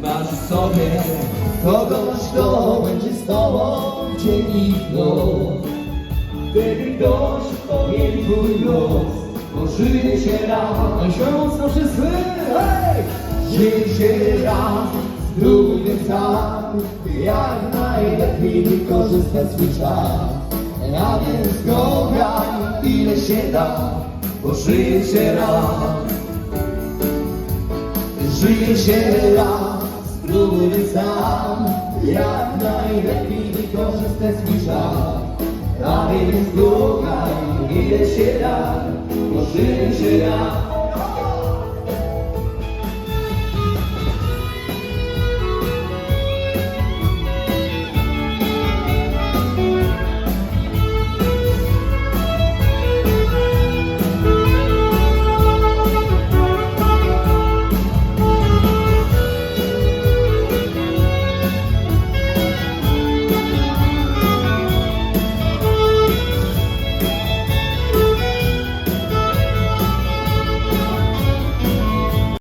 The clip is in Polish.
Masz w sobie kogoś, kto będzie z tobą dzień i noc. Wtedy ktoś powie twój głos, bo żyje się raz. Jeszcze mocno wszyscy, hej! Żyje się raz, spróbuj więc sam, jak najlepiej wykorzystać swój czas. A więc kochaj ile się da, bo żyje się raz. Żyje się raz, spróbuj więc sam, jak najlepiej wykorzystać swój czas. A więc kochaj ile się da, bo żyje się raz.